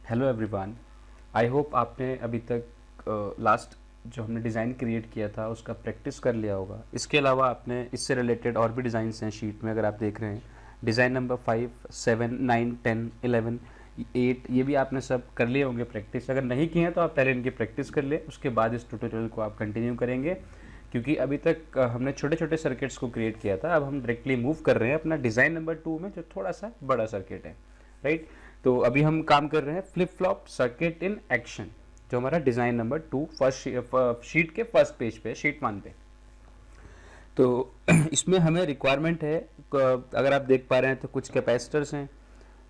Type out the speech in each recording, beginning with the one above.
Hello everyone. I hope आपने अभी तक लास्ट जो हमने डिज़ाइन क्रिएट किया था उसका प्रैक्टिस कर लिया होगा। इसके अलावा आपने इससे रिलेटेड और भी डिज़ाइंस हैं शीट में, अगर आप देख रहे हैं डिज़ाइन नंबर 5, 7, 9, 10, 11, 8, ये भी आपने सब कर लिए होंगे प्रैक्टिस। अगर नहीं किए हैं तो आप पहले इनकी प्रैक्टिस कर लें, उसके बाद इस ट्यूटोरियल को आप कंटिन्यू करेंगे, क्योंकि अभी तक हमने छोटे छोटे सर्किट्स को क्रिएट किया था। अब हम डायरेक्टली मूव कर रहे हैं अपना डिज़ाइन नंबर 2 में, जो थोड़ा सा बड़ा सर्किट है, राइट। तो अभी हम काम कर रहे हैं flip flop circuit in action, जो हमारा डिज़ाइन नंबर 2 फर्स्ट शीट के फर्स्ट पेज पे, शीट 1 पे। तो इसमें हमें रिक्वायरमेंट है, अगर आप देख पा रहे हैं तो कुछ कैपेसिटर्स हैं,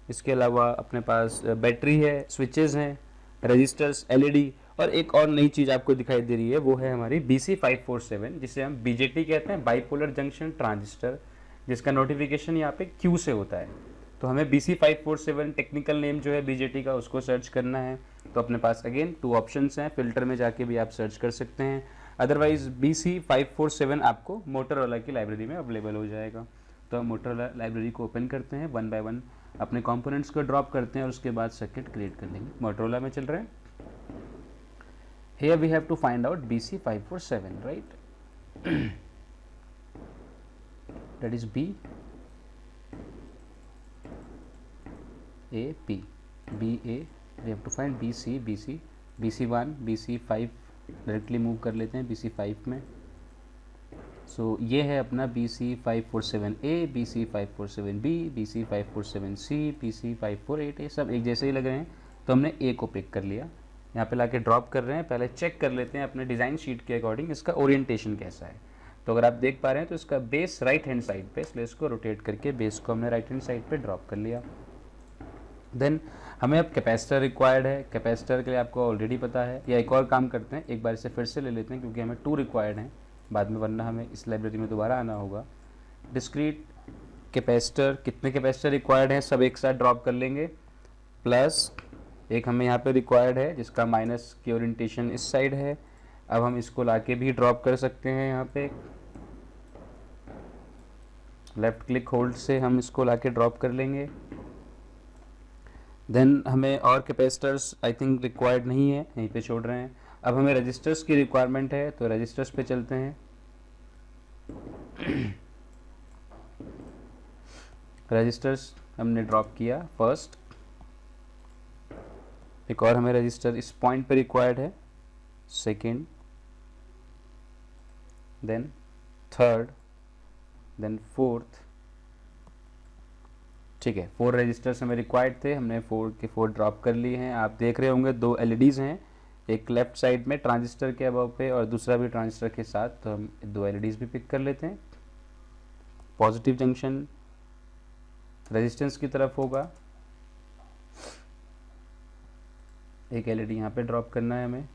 इसके अलावा अपने पास बैटरी है, स्विचेस हैं, रजिस्टर्स, एलईडी, और एक और नई चीज़ आपको दिखाई दे रही है, वो है हमारी BC547, जिसे हम बीजेटी कहते हैं, बाइपोलर जंक्शन ट्रांजिस्टर, जिसका नोटिफिकेशन यहाँ पे क्यू से होता है। तो हमें BC547 टेक्निकल नेम जो है बीजेटी का, उसको सर्च करना है। तो अपने पास अगेन 2 ऑप्शंस हैं, फिल्टर में जाके भी आप सर्च कर सकते हैं, अदरवाइज BC547 आपको मोटोरोला की लाइब्रेरी में अवेलेबल हो जाएगा। तो हम मोटोरोला लाइब्रेरी को ओपन करते हैं, 1 बाय 1 अपने कंपोनेंट्स को ड्रॉप करते हैं और उसके बाद सर्किट क्रिएट कर लेंगे। मोटोरोला में चल रहे हैं। Here we have to find out BC547, right? That is B A P B A, we have to find BC1, BC5 directly move कर लेते हैं BC5 में। सो ये है अपना BC547A, BC547B, BC547C, BC548, ये सब एक जैसे ही लग रहे हैं, तो हमने A को पिक कर लिया। यहाँ पे लाके ड्रॉप कर रहे हैं। पहले चेक कर लेते हैं अपने डिज़ाइन शीट के अकॉर्डिंग इसका ओरिएंटेशन कैसा है। तो अगर आप देख पा रहे हैं तो इसका बेस राइट हैंड साइड पे, इसलिए इसको रोटेट करके बेस को हमने राइट हैंड साइड पे ड्रॉप कर लिया। देन हमें अब कैपेसिटर रिक्वायर्ड है। कैपेसिटर के लिए आपको ऑलरेडी पता है, या एक और काम करते हैं, एक बार इसे फिर से ले लेते हैं, क्योंकि हमें 2 रिक्वायर्ड हैं बाद में, वरना हमें इस लाइब्रेरी में दोबारा आना होगा। डिस्क्रीट कैपेसिटर, कितने कैपेसिटर रिक्वायर्ड हैं सब एक साथ ड्रॉप कर लेंगे, प्लस एक हमें यहाँ पे रिक्वायर्ड है जिसका माइनस की ओरिएंटेशन इस साइड है। अब हम इसको लाके भी ड्रॉप कर सकते हैं, यहाँ पे लेफ्ट क्लिक होल्ड से हम इसको लाके ड्रॉप कर लेंगे। देन हमें और कैपेसिटर्स आई थिंक रिक्वायर्ड नहीं है, यहीं पे छोड़ रहे हैं। अब हमें रजिस्टर्स की रिक्वायरमेंट है, तो रजिस्टर्स पे चलते हैं। रजिस्टर्स हमने ड्रॉप किया फर्स्ट। एक और हमें रजिस्टर इस पॉइंट पे रिक्वायर्ड है, second, then third, then fourth. ठीक है, 4 रजिस्टर्स हमें रिक्वायर्ड थे, हमने 4 के 4 ड्रॉप कर लिए हैं। आप देख रहे होंगे 2 एलईडीज़ हैं, एक लेफ्ट साइड में ट्रांजिस्टर के अबव पे और दूसरा भी ट्रांजिस्टर के साथ। तो हम 2 एलईडीज़ भी पिक कर लेते हैं। पॉजिटिव जंक्शन रेजिस्टेंस की तरफ होगा, एक एलईडी यहाँ पे ड्रॉप करना है हमें।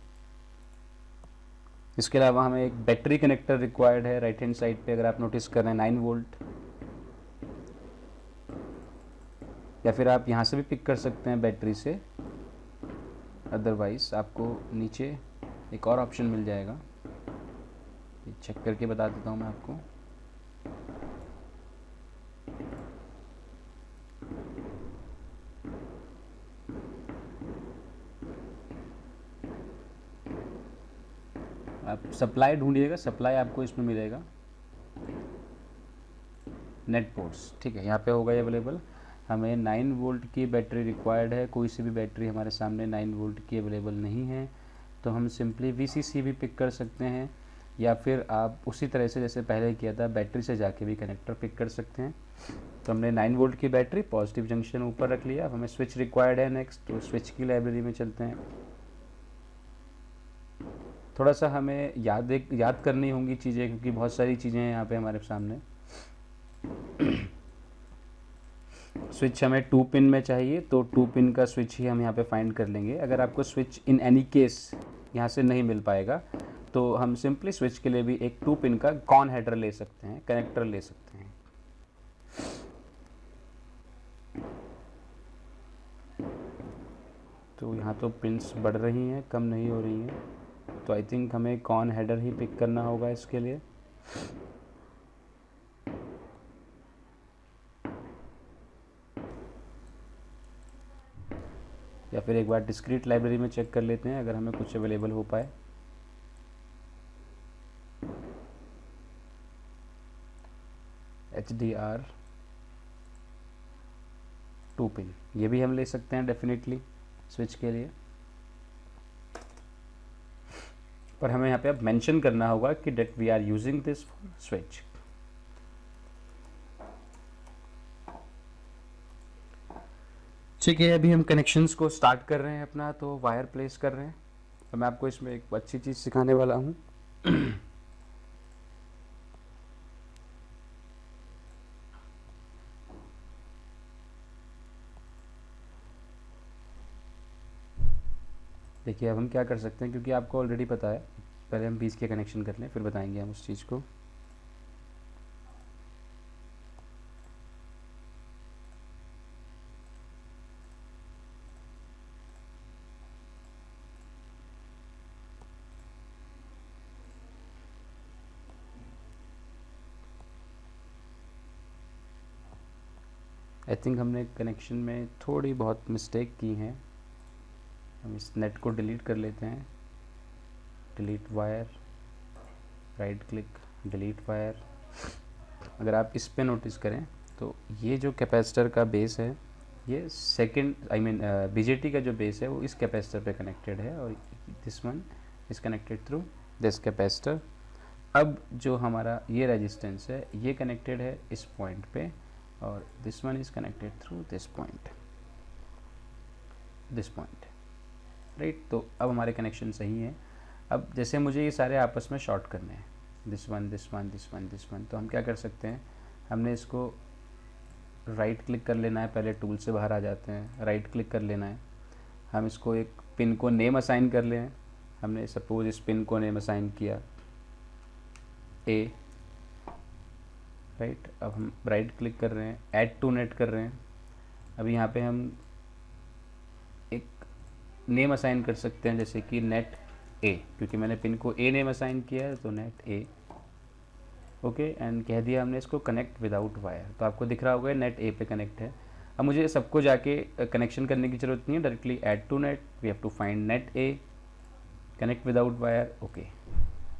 इसके अलावा हमें एक बैटरी कनेक्टर रिक्वायर्ड है राइट हैंड साइड पे, अगर आप नोटिस कर रहे हैं 9 वोल्ट, या फिर आप यहाँ से भी पिक कर सकते हैं बैटरी से, अदरवाइज आपको नीचे एक और ऑप्शन मिल जाएगा, ये चेक करके बता देता हूँ मैं आपको। आप सप्लाई ढूंढिएगा, सप्लाई आपको इसमें मिलेगा, नेट पोर्ट्स, ठीक है, यहाँ पे होगा ये अवेलेबल। हमें 9 वोल्ट की बैटरी रिक्वायर्ड है, कोई सी भी बैटरी हमारे सामने 9 वोल्ट की अवेलेबल नहीं है, तो हम सिंपली VCC भी पिक कर सकते हैं, या फिर आप उसी तरह से जैसे पहले किया था बैटरी से जाके भी कनेक्टर पिक कर सकते हैं। तो हमने 9 वोल्ट की बैटरी, पॉजिटिव जंक्शन ऊपर रख लिया। अब हमें स्विच रिक्वायर्ड है नेक्स्ट, तो स्विच की लाइब्रेरी में चलते हैं। थोड़ा सा हमें याद करनी होंगी चीज़ें, क्योंकि बहुत सारी चीज़ें हैं यहाँ पे हमारे सामने। स्विच हमें 2 पिन में चाहिए, तो 2 पिन का स्विच ही हम यहाँ पे फाइंड कर लेंगे। अगर आपको स्विच इन एनी केस यहाँ से नहीं मिल पाएगा, तो हम सिंपली स्विच के लिए भी एक 2 पिन का कॉन हेडर ले सकते हैं, कनेक्टर ले सकते हैं। तो यहाँ तो पिन्स बढ़ रही हैं, कम नहीं हो रही हैं, तो आई थिंक हमें कॉन हेडर ही पिक करना होगा इसके लिए। या फिर एक बार डिस्क्रीट लाइब्रेरी में चेक कर लेते हैं अगर हमें कुछ अवेलेबल हो पाए। HDR 2 पिन ये भी हम ले सकते हैं डेफिनेटली स्विच के लिए, पर हमें यहाँ पे अब मेंशन करना होगा कि that we are using this for switch. ठीक है, अभी हम कनेक्शंस को स्टार्ट कर रहे हैं अपना, तो वायर प्लेस कर रहे हैं। तो मैं आपको इसमें एक अच्छी चीज़ सिखाने वाला हूँ। देखिए अब हम क्या कर सकते हैं, क्योंकि आपको ऑलरेडी पता है, पहले हम बीच के कनेक्शन कर लें फिर बताएंगे हम उस चीज़ को। आई थिंक हमने कनेक्शन में थोड़ी बहुत मिस्टेक की है। हम इस नेट को डिलीट कर लेते हैं। Delete wire, right click, delete wire. अगर आप इस पे नोटिस करें तो ये जो कैपेसिटर का बेस है, ये सेकंड बीजेटी का जो बेस है वो इस कैपेसिटर पे कनेक्टेड है, और this one is connected through this capacitor. अब जो हमारा ये रेजिस्टेंस है ये कनेक्टेड है इस पॉइंट पे, और this one is connected through this point, right. तो अब हमारे कनेक्शन सही है। अब जैसे मुझे ये सारे आपस में शॉर्ट करने हैं, this one this one this one this one, तो हम क्या कर सकते हैं, हमने इसको राइट क्लिक कर लेना है। पहले टूल से बाहर आ जाते हैं, राइट क्लिक कर लेना है। हम इसको एक पिन को नेम असाइन कर लें। हमने सपोज इस पिन को नेम असाइन किया A, राइट। अब हम राइट क्लिक कर रहे हैं, ऐड टू नेट कर रहे हैं। अब यहाँ पे हम एक नेम असाइन कर सकते हैं, जैसे कि नेट A, क्योंकि मैंने पिन को A नेम असाइन किया है, तो नेट A, ओके। एंड कह दिया हमने इसको कनेक्ट विदाउट वायर, तो आपको दिख रहा होगा नेट A पे कनेक्ट है। अब मुझे सबको जाके कनेक्शन करने की ज़रूरत नहीं है, directly add to net, we have to find net A, connect without wire, okay.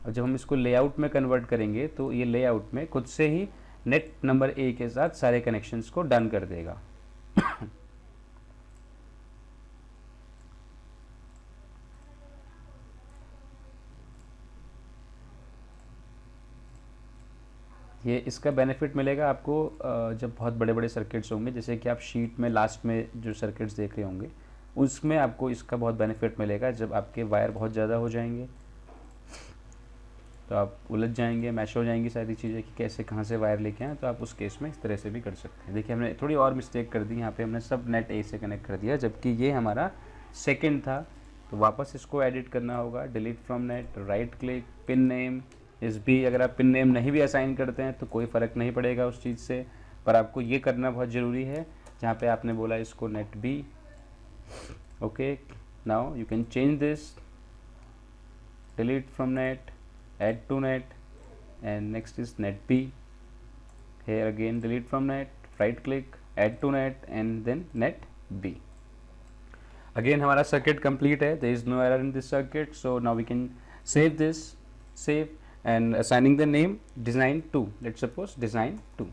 अब जब हम इसको लेआउट में कन्वर्ट करेंगे तो ये लेआउट में खुद से ही नेट नंबर A के साथ सारे कनेक्शंस को डन कर देगा। ये इसका बेनिफिट मिलेगा आपको जब बहुत बड़े बड़े सर्किट्स होंगे, जैसे कि आप शीट में लास्ट में जो सर्किट्स देख रहे होंगे उसमें आपको इसका बहुत बेनिफिट मिलेगा। जब आपके वायर बहुत ज़्यादा हो जाएंगे तो आप उलझ जाएंगे, मैच हो जाएंगी सारी चीज़ें कि कैसे कहाँ से वायर लेके आए, तो आप उस केस में इस तरह से भी कर सकते हैं। देखिए हमने थोड़ी और मिस्टेक कर दी, यहाँ पे हमने सब नेट A से कनेक्ट कर दिया, जबकि ये हमारा सेकंड था। तो वापस इसको एडिट करना होगा, delete from net, right click, pin name इस B। अगर आप पिन नेम नहीं भी असाइन करते हैं तो कोई फ़र्क नहीं पड़ेगा उस चीज़ से, पर आपको ये करना बहुत ज़रूरी है। जहाँ पे आपने बोला इसको net B, okay. Now you can change this, delete from net, add to net, and next is net B. Here again delete from net, right click, add to net, and then net B. Again हमारा circuit complete है, there is no error in this circuit, so now we can save this, save and assigning the name design 2, let's suppose design 2।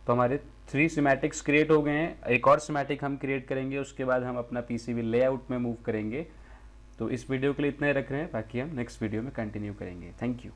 तो हमारे 3 schematics create हो गए हैं। एक और schematic हम क्रिएट करेंगे, उसके बाद हम अपना PCB लेआउट में मूव करेंगे। तो इस वीडियो के लिए इतना ही रख रहे हैं, बाकी हम नेक्स्ट वीडियो में कंटिन्यू करेंगे। Thank you.